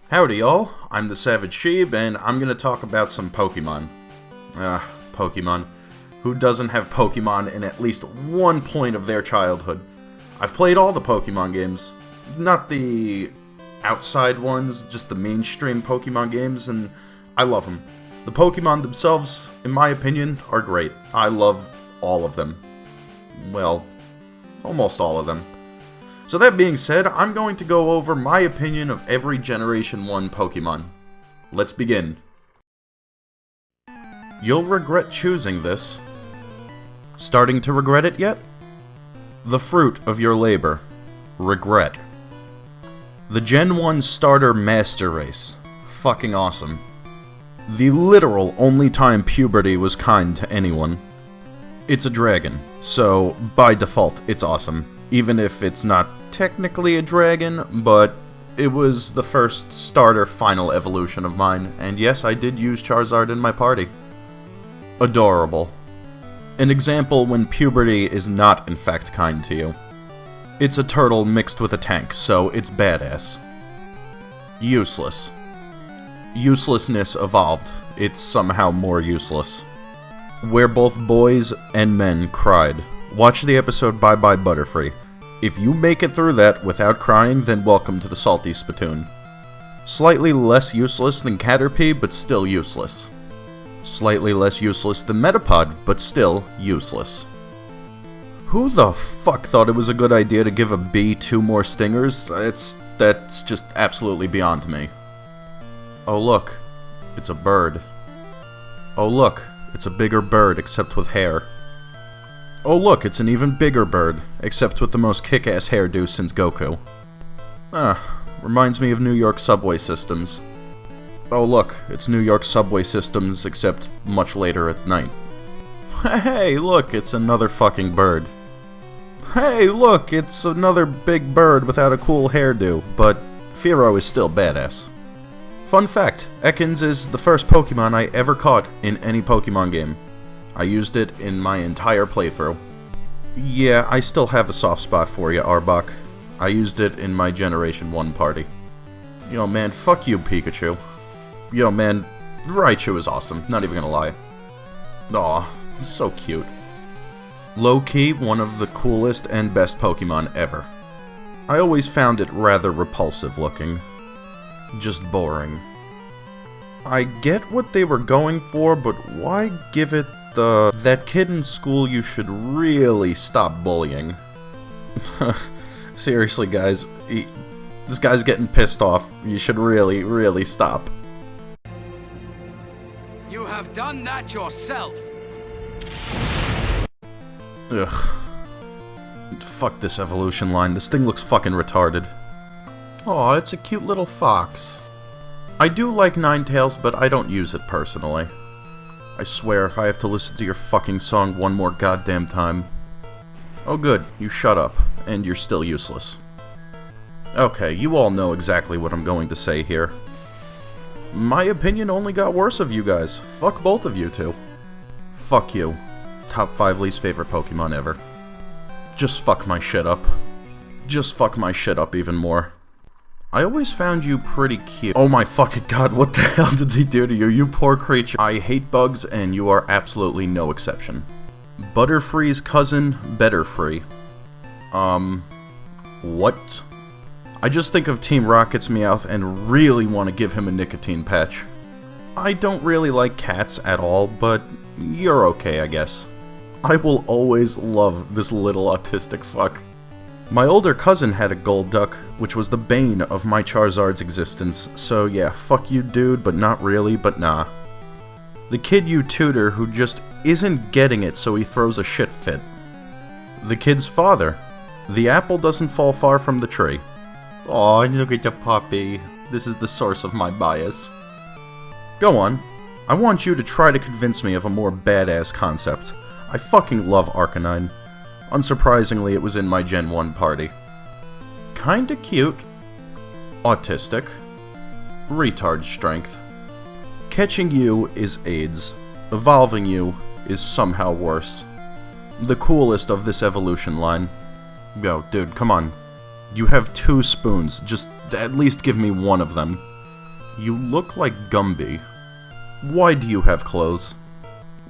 Howdy y'all, I'm the Savage Sheeb, and I'm gonna talk about some Pokemon. Pokemon. Who doesn't have Pokemon in at least one point of their childhood? I've played all the Pokemon games. Not the outside ones, just the mainstream Pokemon games, and I love them. The Pokemon themselves, in my opinion, are great. I love all of them. Well, almost all of them. So that being said, I'm going to go over my opinion of every Generation 1 Pokemon. Let's begin. You'll regret choosing this. Starting to regret it yet? The fruit of your labor. Regret. The Gen 1 Starter Master Race. Fucking awesome. The literal only time puberty was kind to anyone. It's a dragon, so by default it's awesome. Even if it's not technically a dragon, but it was the first starter final evolution of mine, and yes, I did use Charizard in my party. Adorable. An example when puberty is not in fact kind to you. It's a turtle mixed with a tank, so it's badass. Useless. Uselessness evolved. It's somehow more useless. Where both boys and men cried. Watch the episode Bye Bye Butterfree. If you make it through that without crying, then welcome to the Salty Spittoon. Slightly less useless than Caterpie, but still useless. Slightly less useless than Metapod, but still useless. Who the fuck thought it was a good idea to give a bee 2 more stingers? That's just absolutely beyond me. Oh look, it's a bird. Oh look, it's a bigger bird except with hair. Oh look, it's an even bigger bird, except with the most kick-ass hairdo since Goku. Reminds me of New York subway systems. Oh look, it's New York subway systems, except much later at night. Hey, look, it's another fucking bird. Hey, look, it's another big bird without a cool hairdo, but Fearow is still badass. Fun fact, Ekans is the first Pokemon I ever caught in any Pokemon game. I used it in my entire playthrough. Yeah, I still have a soft spot for you, Arbok. I used it in my Generation 1 party. Yo man, fuck you, Pikachu. Yo man, Raichu is awesome, not even gonna lie. Aw, so cute. Low-key, one of the coolest and best Pokemon ever. I always found it rather repulsive looking. Just boring. I get what they were going for, but why give it that kid in school you should really stop bullying? Seriously guys, this guy's getting pissed off. You should really stop. You have done that yourself! Ugh. Fuck this evolution line, this thing looks fucking retarded. Aw, it's a cute little fox. I do like Ninetales, but I don't use it personally. I swear if I have to listen to your fucking song one more goddamn time. Oh good, you shut up, and you're still useless. Okay, you all know exactly what I'm going to say here. My opinion only got worse of you guys. Fuck both of you two. Fuck you. Top 5 least favorite Pokemon ever. Just fuck my shit up. Just fuck my shit up even more. I always found you pretty cute. Oh my fucking god, what the hell did they do to you? You poor creature. I hate bugs, and you are absolutely no exception. Butterfree's cousin, Betterfree. What? I just think of Team Rocket's Meowth and really want to give him a nicotine patch. I don't really like cats at all, but you're okay, I guess. I will always love this little autistic fuck. My older cousin had a Golduck, which was the bane of my Charizard's existence, so yeah, fuck you dude, but not really, but nah. The kid you tutor who just isn't getting it, so he throws a shit fit. The kid's father. The apple doesn't fall far from the tree. Aw, look at the puppy. This is the source of my bias. Go on. I want you to try to convince me of a more badass concept. I fucking love Arcanine. Unsurprisingly, it was in my Gen 1 party. Kinda cute. Autistic. Retard strength. Catching you is AIDS. Evolving you is somehow worse. The coolest of this evolution line. Yo, dude, come on. You have 2 spoons. Just at least give me one of them. You look like Gumby. Why do you have clothes?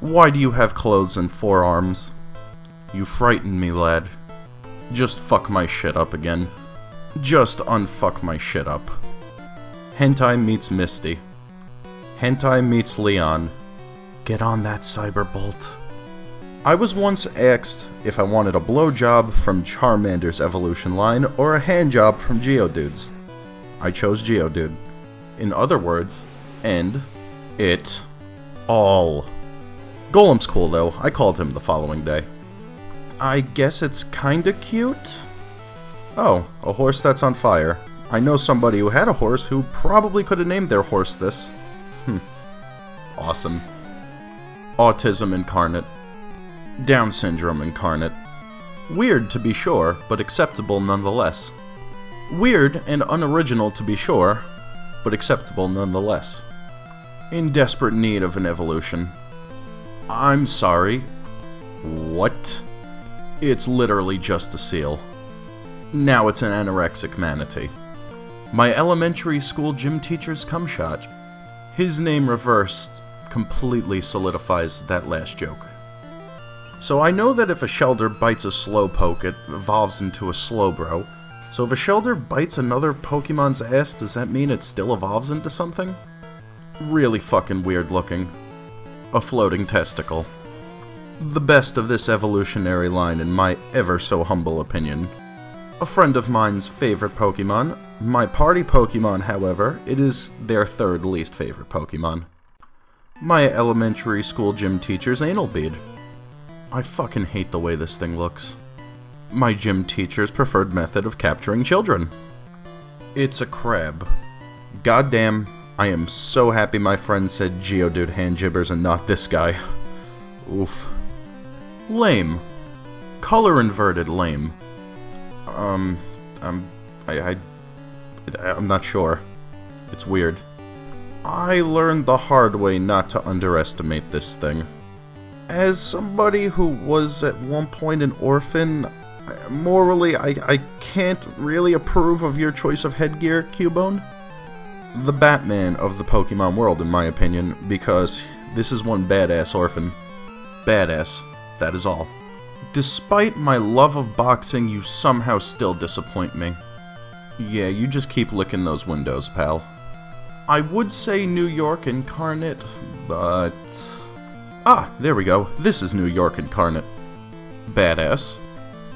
Why do you have clothes and 4 arms? You frighten me, lad. Just fuck my shit up again. Just unfuck my shit up. Hentai meets Misty. Hentai meets Leon. Get on that cyberbolt. I was once asked if I wanted a blowjob from Charmander's evolution line or a handjob from Geodude's. I chose Geodude. In other words, end it all. Golem's cool though, I called him the following day. I guess it's kinda cute? Oh, a horse that's on fire. I know somebody who had a horse who probably could have named their horse this. Awesome. Autism incarnate. Down syndrome incarnate. Weird to be sure, but acceptable nonetheless. Weird and unoriginal to be sure, but acceptable nonetheless. In desperate need of an evolution. I'm sorry. What? It's literally just a seal. Now it's an anorexic manatee. My elementary school gym teacher's cum shot. His name reversed completely solidifies that last joke. So I know that if a Shelder bites a Slowpoke, it evolves into a Slowbro. So if a Shelder bites another Pokemon's ass, does that mean it still evolves into something? Really fucking weird looking. A floating testicle. The best of this evolutionary line in my ever so humble opinion. A friend of mine's favorite Pokemon. My party Pokemon, however, it is their 3rd least favorite Pokemon. My elementary school gym teacher's anal bead. I fucking hate the way this thing looks. My gym teacher's preferred method of capturing children. It's a crab. Goddamn, I am so happy my friend said Geodude hand jibbers and not this guy. Oof. Lame. Color inverted lame. I'm not sure. It's weird. I learned the hard way not to underestimate this thing. As somebody who was at one point an orphan, morally, I can't really approve of your choice of headgear, Cubone. The Batman of the Pokemon world, in my opinion, because this is one badass orphan. Badass, that is all. Despite my love of boxing, you somehow still disappoint me. Yeah, you just keep licking those windows, pal. I would say New York incarnate, but... Ah, there we go. This is New York incarnate. Badass.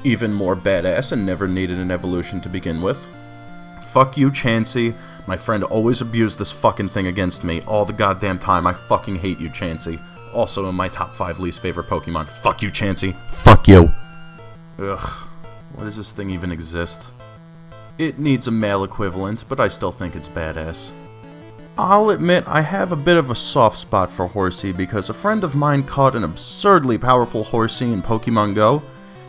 Even more badass and never needed an evolution to begin with. Fuck you, Chansey. My friend always abused this fucking thing against me all the goddamn time. I fucking hate you, Chansey. Also in my top 5 least favorite Pokemon. Fuck you, Chansey. Fuck you. Ugh. Why does this thing even exist? It needs a male equivalent, but I still think it's badass. I'll admit I have a bit of a soft spot for Horsey because a friend of mine caught an absurdly powerful Horsey in Pokemon Go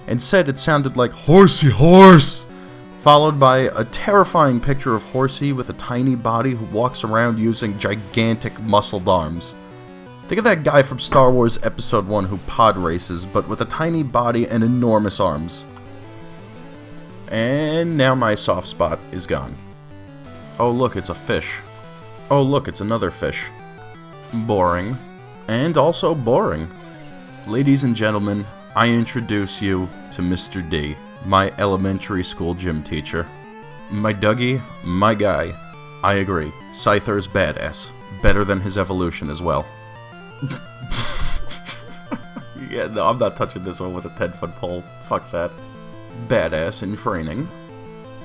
and said it sounded like Horsey Horse, followed by a terrifying picture of Horsey with a tiny body who walks around using gigantic muscled arms. Think of that guy from Star Wars Episode 1 who pod races, but with a tiny body and enormous arms. And now my soft spot is gone. Oh look, it's a fish. Oh look, it's another fish. Boring. And also boring. Ladies and gentlemen, I introduce you to Mr. D, my elementary school gym teacher. My Dougie, my guy. I agree, Scyther's badass. Better than his evolution as well. Yeah, no, I'm not touching this one with a 10-foot pole. Fuck that. Badass in training.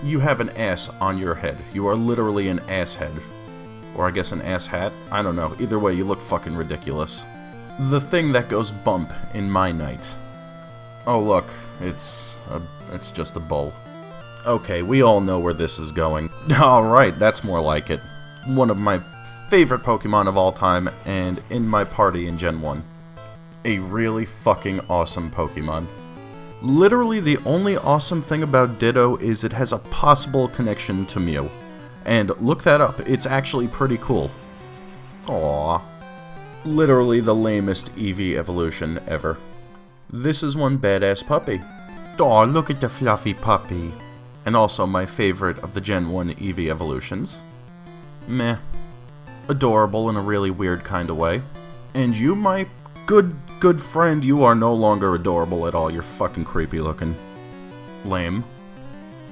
You have an ass on your head. You are literally an ass head. Or I guess an ass hat? I don't know. Either way, you look fucking ridiculous. The thing that goes bump in my night. Oh look, it's just a bull. Okay, we all know where this is going. Alright, that's more like it. One of my favorite Pokemon of all time, and in my party in Gen 1. A really fucking awesome Pokemon. Literally the only awesome thing about Ditto is it has a possible connection to Mew. And look that up, it's actually pretty cool. Aww. Literally the lamest Eevee evolution ever. This is one badass puppy. Aw, look at the fluffy puppy. And also my favorite of the Gen 1 Eevee evolutions. Meh. adorable in a really weird kind of way. And you, my good friend, you are no longer adorable at all. You're fucking creepy looking. Lame.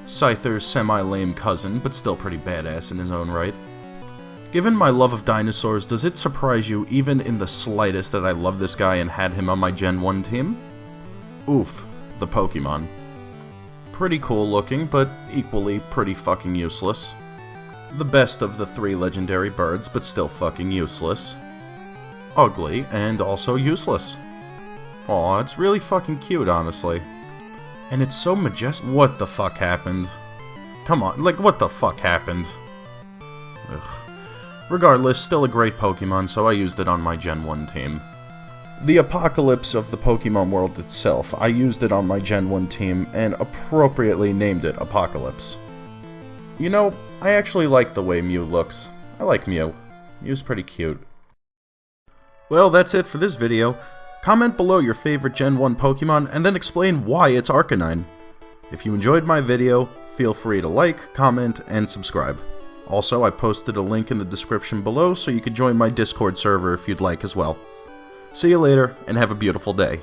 Scyther's semi-lame cousin, but still pretty badass in his own right. Given my love of dinosaurs, does it surprise you even in the slightest that I love this guy and had him on my Gen 1 team? Oof, the Pokemon. Pretty cool looking, but equally pretty fucking useless. The best of the 3 legendary birds, but still fucking useless. Ugly, and also useless. Aw, it's really fucking cute, honestly. And it's so majestic. What the fuck happened? Come on, like, what the fuck happened? Ugh. Regardless, still a great Pokemon, so I used it on my Gen 1 team. The apocalypse of the Pokemon world itself, I used it on my Gen 1 team, and appropriately named it Apocalypse. You know, I actually like the way Mew looks. I like Mew. Mew's pretty cute. Well, that's it for this video. Comment below your favorite Gen 1 Pokemon, and then explain why it's Arcanine. If you enjoyed my video, feel free to like, comment, and subscribe. Also, I posted a link in the description below so you could join my Discord server if you'd like as well. See you later, and have a beautiful day.